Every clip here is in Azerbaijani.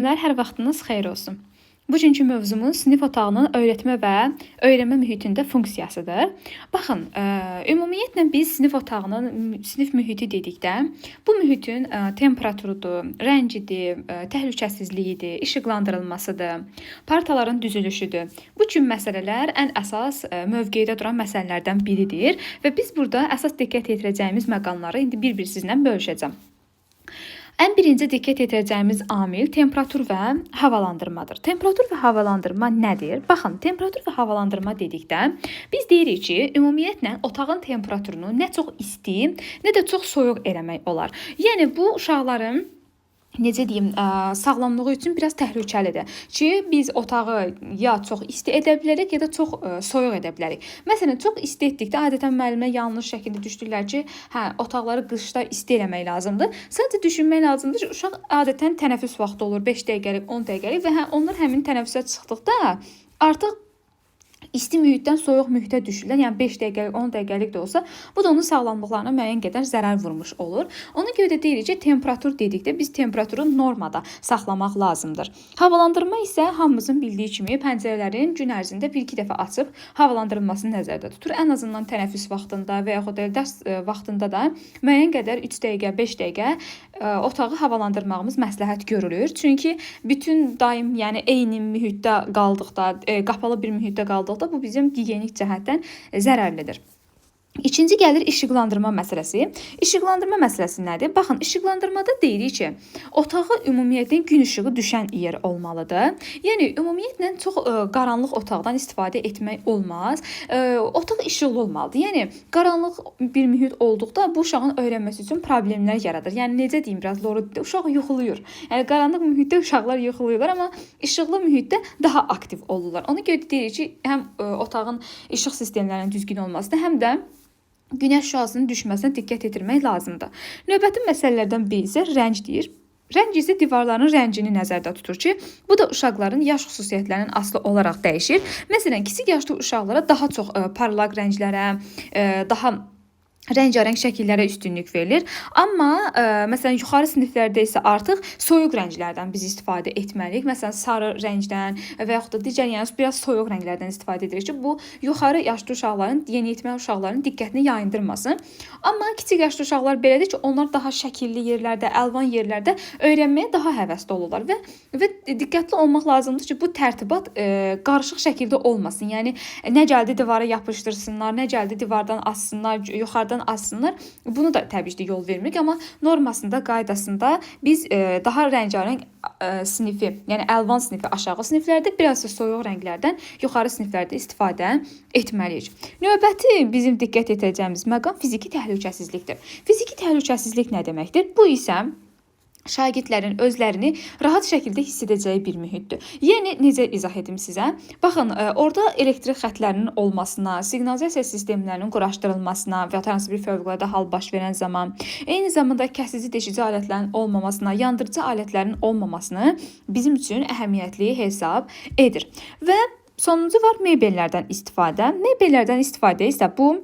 Hər vaxtınız xeyir olsun. Bugünkü mövzumuz sinif otağının öyrətmə və öyrənmə mühitində funksiyasıdır. Baxın, ümumiyyətlə biz sinif otağının sinif mühiti dedikdə bu mühitin temperaturudur, rəngidir, təhlükəsizliyidir, işıqlandırılmasıdır, partaların düzülüşüdür. Bu kimi məsələlər ən əsas mövqedə duran məsələlərdən biridir və biz burada əsas diqqət yetirəcəyimiz məqamları indi bir-bir sizlə bölüşəcəm. Ən birinci diqqət yetirəcəyimiz amil temperatur və havalandırmadır. Temperatur və havalandırma nədir? Baxın, temperatur və havalandırma dedikdə biz deyirik ki, ümumiyyətlə otağın temperaturunu nə çox isti, nə də çox soyuq eləmək olar. Yəni bu uşaqların necə deyim, sağlamlığı üçün biraz təhlükəlidir ki, biz otağı ya çox isti edə bilərik, ya da çox soyuq edə bilərik. Məsələn, çox isti etdikdə adətən müəllimə yanlış şəkildə düşdürlər ki, otaqları qışda isti eləmək lazımdır. Sadəcə düşünmək lazımdır ki, uşaq adətən tənəffüs vaxtı olur, 5 dəqiqəlik, 10 dəqiqəlik və onlar həmin tənəffüsə çıxdıqda artıq isti mühitdən soyuq mühitə düşürlər. Yəni 5 dəqiqəlik, 10 dəqiqəlik də olsa, bu da onun sağlamlıqlarına müəyyən qədər zərər vurmuş olur. Ona görə də deyirik ki, temperatur dedikdə biz temperaturu normada saxlamaq lazımdır. Havalandırma isə hamımızın bildiyi kimi pəncərələrin gün ərzində 1-2 dəfə açıb havalandırılmasını nəzərdə tutur. Ən azından tənəffüs vaxtında və yaxud da dərs vaxtında da müəyyən qədər 3 dəqiqə, 5 dəqiqə otağı havalandırmağımız məsləhət görülür. Çünki bütün daim, yəni eyni mühitdə qaldıqda, qapalı bir mühitdə qaldıqda bu bizim gigiyenik cəhətdən zərərlidir. İkinci gəlir işıqlandırma məsələsi. İşıqlandırma məsələsi nədir? Baxın, işıqlandırmada deyirik ki, otağa ümumiyyətlə gün işığı düşən yer olmalıdır. Yəni ümumiyyətlə çox qaranlıq otaqdan istifadə etmək olmaz. Otaq işıqlı olmalıdır. Yəni qaranlıq bir mühit olduqda bu uşağın öyrənməsi üçün problemlər yaradır. Yəni necə deyim, biraz lorudur. Uşaq yuxulayır. Yəni qaranlıq mühitdə uşaqlar yuxulayırlar, amma işıqlı mühitdə daha aktiv olurlar. Ona görə deyirik ki, həm otağın işıq sistemlərinin düzgün olmasına, həm də günəş şüasının düşməsinə diqqət yetirmək lazımdır. Növbəti məsələlərdən biri isə rəngdir. Rəng isə divarların rəngini nəzərdə tutur ki, bu da uşaqların yaş xüsusiyyətlərinin asılı olaraq dəyişir. Məsələn, kiçik yaşlı uşaqlara daha çox parlaq rənglərə, daha rəngarəng şəkillərə üstünlük verilir. Amma məsələn yuxarı siniflərdə isə artıq soyuq rənglərdən biz istifadə etməliyik. Məsələn sarı rəngdən və yaxud da digər yəni biraz soyuq rənglərdən istifadə edirik ki, bu yuxarı yaşlı uşaqların, yeniyetmə uşaqların diqqətini yayındırmasın. Amma kiçik yaşlı uşaqlar belədir ki, onlar daha şəkilli yerlərdə, əlvan yerlərdə öyrənməyə daha həvəsli olurlar və diqqətli olmaq lazımdır ki, bu tərtibat qarışıq şəkildə olmasın. Yəni nə gəldi divara yapışdırsınlar, nə gəldi divardan assınlar, yuxarıdan assınlar. Bunu da təbii ki, yol vermirik, amma normasında, qaydasında biz daha rəngarəng sinifi, yəni əlvan sinifi aşağı siniflərdə, biraz da soyuq rənglərdən yuxarı siniflərdə istifadə etməliyik. Növbəti bizim diqqət yetirəcəyimiz məqam fiziki təhlükəsizlikdir. Fiziki təhlükəsizlik nə deməkdir? Bu isə şagirdlərin özlərini rahat şəkildə hiss edəcəyi bir mühitdir. Yəni necə izah edim sizə? Baxın, orada elektrik xətlərinin olmasına, siqnalizasiya sistemlərinin quraşdırılmasına və hansı bir fövqəladə hal baş verən zaman, eyni zamanda kəsici deşici alətlərin olmamasına, yandırıcı alətlərin olmamasını bizim üçün əhəmiyyətli hesab edir. Və sonuncu var mebellərdən istifadə. Mebellərdən istifadə isə bu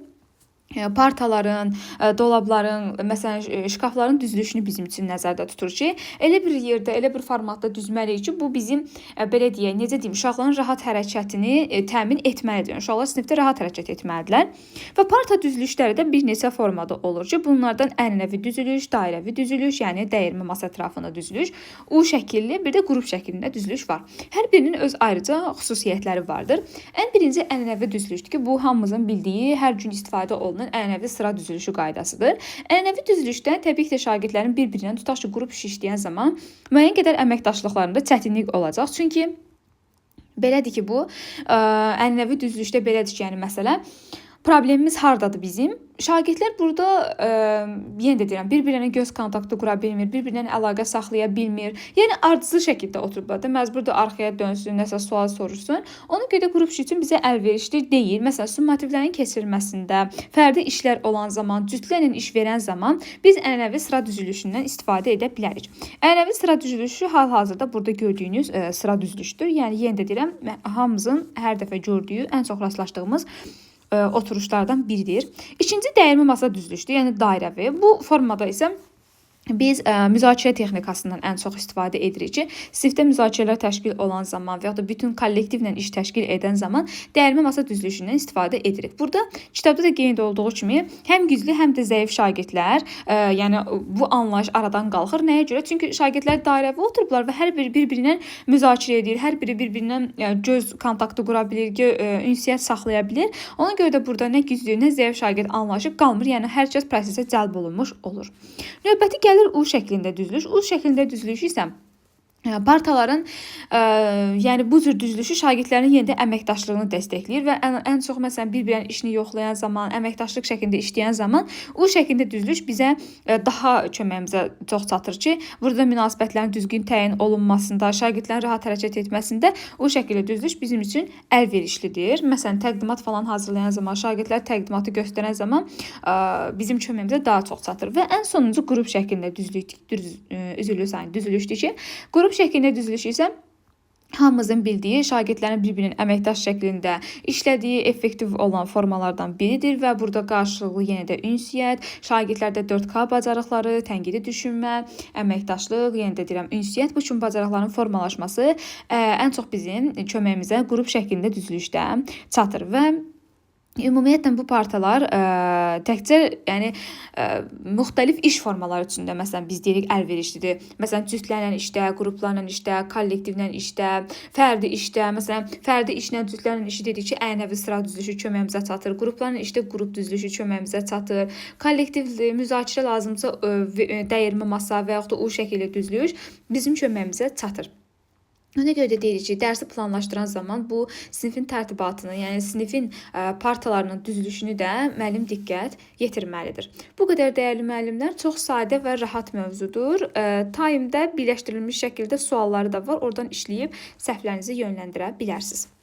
partaların, dolabların, məsələn, şkafların düzülüşünü bizim üçün nəzərdə tutur ki, elə bir yerdə, elə bir formatda düzməliyik ki, bu bizim, belə deyək, necə deyim, uşaqların rahat hərəkətini təmin etməlidir. Uşaqlar sinifdə rahat hərəkət etməlidirlər. Və parta düzülüşləri də bir neçə formada olur ki, bunlardan ənənəvi düzülüş, dairəvi düzülüş, yəni dəyirmi masa ətrafında düzülüş, U şəkilli, bir də qrup şəklində düzülüş var. Hər birinin öz ayrıca xüsusiyyətləri vardır. Ən birinci ənənəvi düzülüşdür ki, bu hamımızın bildiyi, hər gün istifadə olunan ənənəvi sıra düzülüşü qaydasıdır. Ənənəvi düzülüşdə təbii ki, şagirdlərin bir-birindən tutaq ki, qrup iş işləyən zaman müəyyən qədər əməkdaşlıqlarında çətinlik olacaq. Çünki belədir ki, bu ənənəvi düzülüşdə belədir ki, yəni məsələ problemimiz hardadır bizim? Şagirdlər burada, yenə də deyirəm, bir-birinə göz kontaktı qura bilmir, bir-birinə əlaqə saxlaya bilmir. Yəni ardıcıl şəkildə oturublar da, məcburdur arxaya dönsün, nəsə sual soruşsun. Ona görə də qrup işi üçün bizə əlverişli deyil. Məsələn, summativlərin keçirilməsində, fərdi işlər olan zaman, cütlərlə iş verən zaman biz ənənəvi sıra düzülüşündən istifadə edə bilərik. Ənənəvi sıra düzülüşü hal-hazırda burada gördüyünüz sıra düzülüşdür. Yəni yenə də deyirəm, hamımızın hər dəfə gördüyü, ən çox rastlaşdığımız oturuşlardan biridir. İkinci dəyirmi masa düzülüşdür, yəni dairəvi. Bu formada isə biz müzakirə texnikasından ən çox istifadə edirik ki, sinifdə müzakirələr təşkil olan zaman və ya da bütün kollektivlə iş təşkil edən zaman dəyirmi masa düzülüşündən istifadə edirik. Burada kitabda da qeyd olduğu kimi həm güclü, həm də zəif şagirdlər, yəni bu anlayış aradan qalxır. Nəyə görə? Çünki şagirdlər dairəvi oturublar və hər biri bir-birinə müzakirə edir, hər biri bir-birindən göz kontaktı qura bilir, ünsiyyət saxlaya bilir. Ona görə də burada nə güclü, nə zəif şagird anlayışı qalmır. Yəni hər kəs prosesə cəlb olunmuş olur. Növbəti gəlir U şəklində düzülüş. U şəklində düzülüş isə partaların, yəni bu cür düzülüşü şagirdlərin yenidə əməkdaşlığını dəstəkləyir və ən çox məsələn bir-birinin işini yoxlayan zaman, əməkdaşlıq şəklində işləyən zaman U şəklində düzülüş bizə daha köməyimizə çox çatır ki, burada münasibətlərin düzgün təyin olunmasında, şagirdlərin rahat hərəkət etməsində U şəklində düzülüş bizim üçün əlverişlidir. Məsələn, təqdimat falan hazırlayan zaman, şagirdlər təqdimatı göstərən zaman bizim köməyimizə daha çox çatır və ən sonuncu qrup şəklində düzülüşdür ki, qrup şəklində düzülüş isə hamımızın bildiyi, şagirdlərin bir-birinin əməkdaş şəklində işlədiyi effektiv olan formalardan biridir və burada qarşılıqlı yenə də ünsiyyət, şagirdlərdə 4K bacarıqları, tənqidi düşünmə, əməkdaşlıq, yenə də deyirəm ünsiyyət, bu kimi bacarıqların formalaşması ən çox bizim köməyimizə qrup şəklində düzülüşdə çatır və ümumiyyətlə bu partalar təkcə yəni müxtəlif iş formaları üçün də məsələn biz deyirik əlverişlidir. Məsələn, cütlərlə işdə, qruplarla işdə, kollektivlə işdə, fərdi işdə, məsələn, fərdi işlə cütlərlə işi dedik ki, ənənəvi sıra düzülüşü köməyimizə çatır. Qruplarla işdə qrup düzülüşü köməyimizə çatır. Kollektiv müzakirə lazımsa dəyirmi masa və yaxud da U şəkilli düzülüş bizim köməyimizə çatır. Ona görə də deyirik ki, dərsi planlaşdıran zaman bu sinifin tərtibatını, yəni sinifin partalarının düzülüşünü də müəllim diqqət yetirməlidir. Bu qədər dəyərli müəllimlər, çox sadə və rahat mövzudur. Time'da birləşdirilmiş şəkildə sualları da var. Oradan işləyib səhvlərinizi yönləndirə bilərsiniz.